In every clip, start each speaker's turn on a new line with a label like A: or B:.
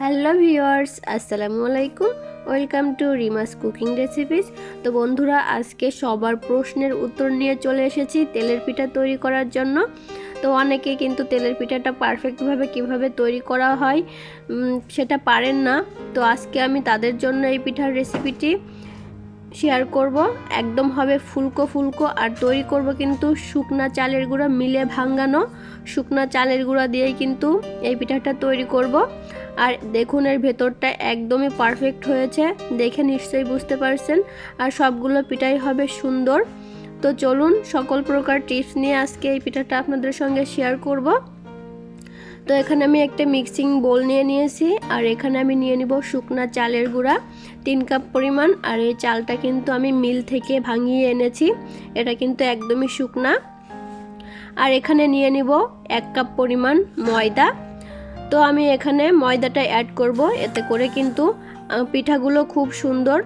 A: Hello viewers, আসসালামু আলাইকুম। Welcome to রিমাস cooking recipes. তো বন্ধুরা, আজকে সবার প্রশ্নের উত্তর নিয়ে চলে এসেছি তেলের পিঠা তৈরি করার জন্য। তো অনেকে কিন্তু তেলের পিঠাটা পারফেক্টভাবে কিভাবে তৈরি করা হয় সেটা পারেন না। তো আজকে আমি তাদের জন্য এই পিঠার রেসিপিটি শেয়ার করব। একদম হবে ফুলকো ফুলকো, আর তৈরি করব কিন্তু শুকনা চালের গুঁড়া মিলে ভাঙানো শুকনা চালের গুঁড়া দিয়েই কিন্তু এই পিঠাটা তৈরি করব। আর দেখুন, এর ভেতরটা একদমই পারফেক্ট হয়েছে, দেখে নিশ্চয়ই বুঝতে পারছেন। আর সবগুলো পিঠাই হবে সুন্দর। তো চলুন, সকল প্রকার টিপস নিয়ে আজকে এই পিঠাটা আপনাদের সঙ্গে শেয়ার করব। তো এখানে আমি একটা মিক্সিং বোল নিয়ে নিয়েছি, আর এখানে আমি নিয়ে নিব শুকনা চালের গুঁড়া 3 কাপ পরিমাণ। আর এই চালটা কিন্তু আমি মিল থেকে ভাঙিয়ে এনেছি, এটা কিন্তু একদমই শুকনা। আর এখানে নিয়ে নিব 1 কাপ পরিমাণ ময়দা। তো আমি এখানে ময়দাটা অ্যাড করব, এতে করে কিন্তু পিঠাগুলো খুব সুন্দর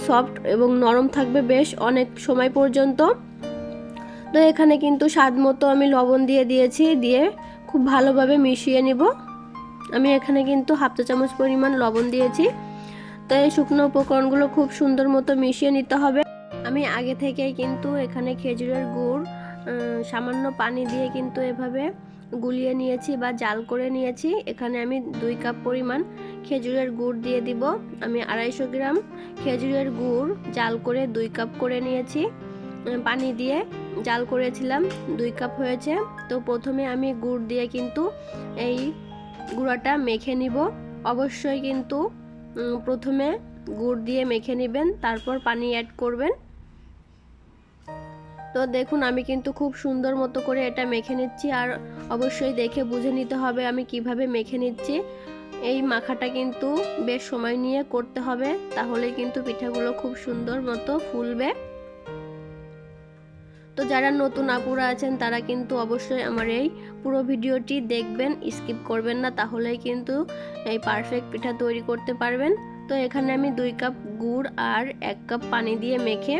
A: সফট এবং নরম থাকবে বেশ অনেক সময় পর্যন্ত। তো এখানে কিন্তু স্বাদ মতো আমি লবণ দিয়ে দিয়েছি, দিয়ে খুব ভালোভাবে মিশিয়ে নিব। আমি এখানে কিন্তু হাফ চা চামচ পরিমাণ লবণ দিয়েছি। তো এই শুকনো উপকরণগুলো খুব সুন্দর মতো মিশিয়ে নিতে হবে। আমি আগে থেকেই কিন্তু এখানে খেজুরের গুড় সামান্য পানি দিয়ে কিন্তু এভাবে গুলিয়ে নিয়েছি বা জাল করে নিয়েছি। এখানে আমি 2 কাপ পরিমাণ খেজুরের গুড় দিয়ে দিব। আমি 250 গ্রাম খেজুরের গুড় জাল করে 2 কাপ করে নিয়েছি, পানি দিয়ে জাল করেছিলাম, 2 কাপ হয়েছে। তো প্রথমে আমি গুড় দিয়ে কিন্তু এই গুঁড়াটা মেখে নিব। অবশ্যই কিন্তু প্রথমে গুড় দিয়ে মেখে নেবেন, তারপর পানি অ্যাড করবেন। তো দেখুন, আমি কিন্তু খুব সুন্দর মতো করে এটা মেখে নিচ্ছি। আর অবশ্যই দেখে বুঝে নিতে হবে আমি কিভাবে মেখে নিচ্ছি। এই মাখাটা কিন্তু বেশ সময় নিয়ে করতে হবে, তাহলে কিন্তু পিঠাগুলো খুব সুন্দর মতো ফুলবে। তো যারা নতুন আপুরা আছেন তারা কিন্তু অবশ্যই আমার এই পুরো ভিডিওটি দেখবেন, স্কিপ করবেন না, তাহলেই কিন্তু এই পারফেক্ট পিঠা তৈরি করতে পারবেন। তো এখানে আমি 2 কাপ গুড় আর 1 কাপ পানি দিয়ে মেখে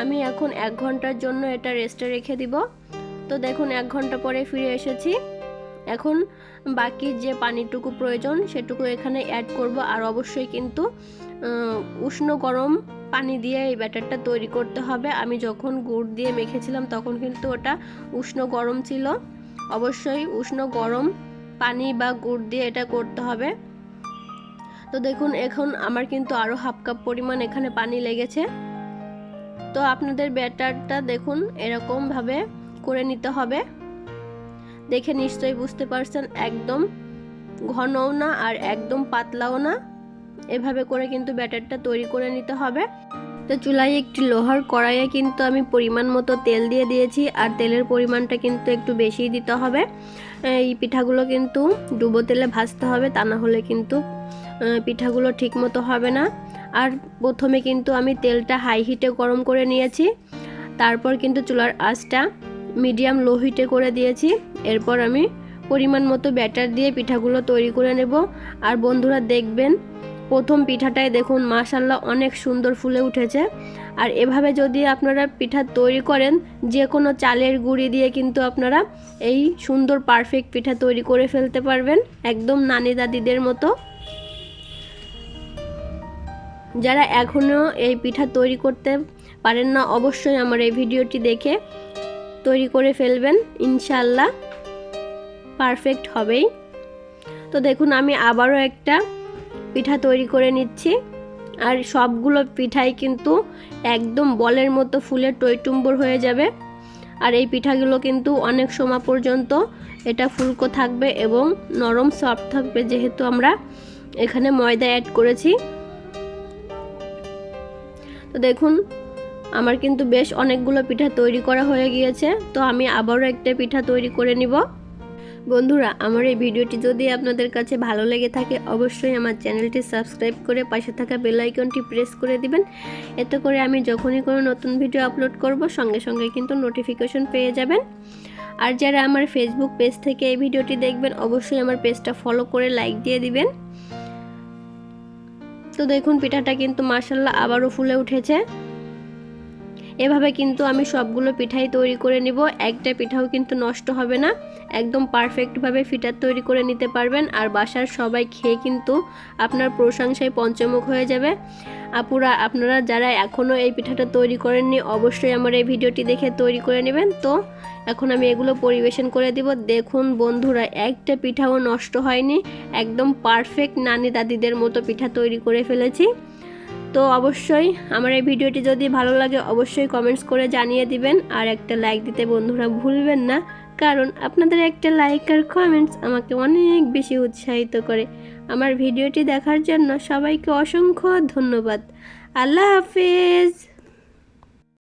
A: আমি এখন 1 ঘন্টার জন্য এটা রেস্টে রেখে দিব। তো দেখুন, 1 ঘন্টা পরে ফিরে এসেছি। এখন বাকি যে পানিটুকু প্রয়োজন সেটুকু এখানে অ্যাড করব। আর অবশ্যই কিন্তু উষ্ণ গরম পানি দিয়ে এই ব্যাটারটা তৈরি করতে হবে। আমি যখন গুড় দিয়ে মেখেছিলাম তখন কিন্তু ওটা উষ্ণ গরম ছিল। অবশ্যই উষ্ণ গরম পানি বা গুড় দিয়ে এটা করতে হবে। তো দেখুন, এখন আমার কিন্তু আরও হাফ কাপ পরিমাণ এখানে পানি লেগেছে। তো আপনাদের ব্যাটারটা দেখুন এরকমভাবে করে নিতে হবে, দেখে নিশ্চয়ই বুঝতে পারছেন। একদম ঘনও না আর একদম পাতলাও না, এভাবে করে কিন্তু ব্যাটারটা তৈরি করে নিতে হবে। তো চুলায় একটি লোহার কড়াইয়ে কিন্তু আমি পরিমাণ মতো তেল দিয়ে দিয়েছি, আর তেলের পরিমাণটা কিন্তু একটু বেশিই দিতে হবে। এই পিঠাগুলো কিন্তু ডুবো তেলে ভাজতে হবে, তা না হলে কিন্তু পিঠাগুলো ঠিক মতো হবে না। আর প্রথমে কিন্তু আমি তেলটা হাই হিটে গরম করে নিয়েছি, তারপর কিন্তু চুলার আঁচটা মিডিয়াম লো হিটে করে দিয়েছি। এরপর আমি পরিমাণ মতো ব্যাটার দিয়ে পিঠাগুলো তৈরি করে নেব। আর বন্ধুরা দেখবেন, প্রথম পিঠাটাই দেখুন মাশাআল্লাহ অনেক সুন্দর ফুলে উঠেছে। আর এভাবে যদি আপনারা পিঠা তৈরি করেন, যে কোনো চালের গুঁড়ি দিয়ে কিন্তু আপনারা এই সুন্দর পারফেক্ট পিঠা তৈরি করে ফেলতে পারবেন, একদম নানি দাদিদের মতো। যারা এখনও এই পিঠা তৈরি করতে পারেন না, অবশ্যই আমার এই ভিডিওটি দেখে তৈরি করে ফেলবেন, ইনশাআল্লাহ পারফেক্ট হবেই। তো দেখুন, আমি আবারও একটা পিঠা তৈরি করে নিচ্ছি। আর সবগুলো পিঠাই কিন্তু একদম বলের মতো ফুলে টইটুম্বর হয়ে যাবে। আর এই পিঠাগুলো কিন্তু অনেক সময় পর্যন্ত এটা ফুলকো থাকবে এবং নরম সফট থাকবে, যেহেতু আমরা এখানে ময়দা অ্যাড করেছি। তো দেখুন, আমার কিন্তু বেশ অনেকগুলো পিঠা তৈরি করা হয়ে গিয়েছে। তো আমি আবারও একটা পিঠা তৈরি করে নিব। বন্ধুরা, আমার এই ভিডিওটি যদি আপনাদের কাছে ভালো লেগে থাকে, অবশ্যই আমার চ্যানেলটি সাবস্ক্রাইব করে পাশে থাকা বেল আইকনটি প্রেস করে দিবেন। এতে করে আমি যখনই কোনো নতুন ভিডিও আপলোড করব সঙ্গে সঙ্গে কিন্তু নোটিফিকেশন পেয়ে যাবেন। আর যারা আমার ফেসবুক পেজ থেকে এই ভিডিওটি দেখবেন, অবশ্যই আমার পেজটা ফলো করে লাইক দিয়ে দিবেন। তো দেখুন, পিঠাটা কিন্তু মাশাআল্লাহ আবারও ফুলে উঠেছে। এভাবে কিন্তু আমি সবগুলো পিঠাই তৈরি করে নিব। একটা পিঠাও কিন্তু নষ্ট হবে না, একদম পারফেক্টভাবে পিঠা তৈরি করে নিতে পারবেন। আর বাসার সবাই খেয়ে কিন্তু আপনার প্রশংসায় পঞ্চমুখ হয়ে যাবে। আপুরা, আপনারা যারা এখনও এই পিঠাটা তৈরি করেননি অবশ্যই আমার এই ভিডিওটি দেখে তৈরি করে নেবেন। তো এখন আমি এগুলো পরিবেশন করে দিব। দেখুন বন্ধুরা, একটা পিঠাও নষ্ট হয়নি, একদম পারফেক্ট নানি দাদিদের মতো পিঠা তৈরি করে ফেলেছি। তো অবশ্যই আমার এই ভিডিওটি যদি ভালো লাগে অবশ্যই কমেন্টস করে জানিয়ে দিবেন, আর একটা লাইক দিতে বন্ধুরা ভুলবেন না, কারণ আপনাদের একটা লাইক আর কমেন্টস আমাকে অনেক বেশি উৎসাহিত করে। আমার ভিডিওটি দেখার জন্য সবাইকে অসংখ্য ধন্যবাদ। আল্লাহ হাফেজ।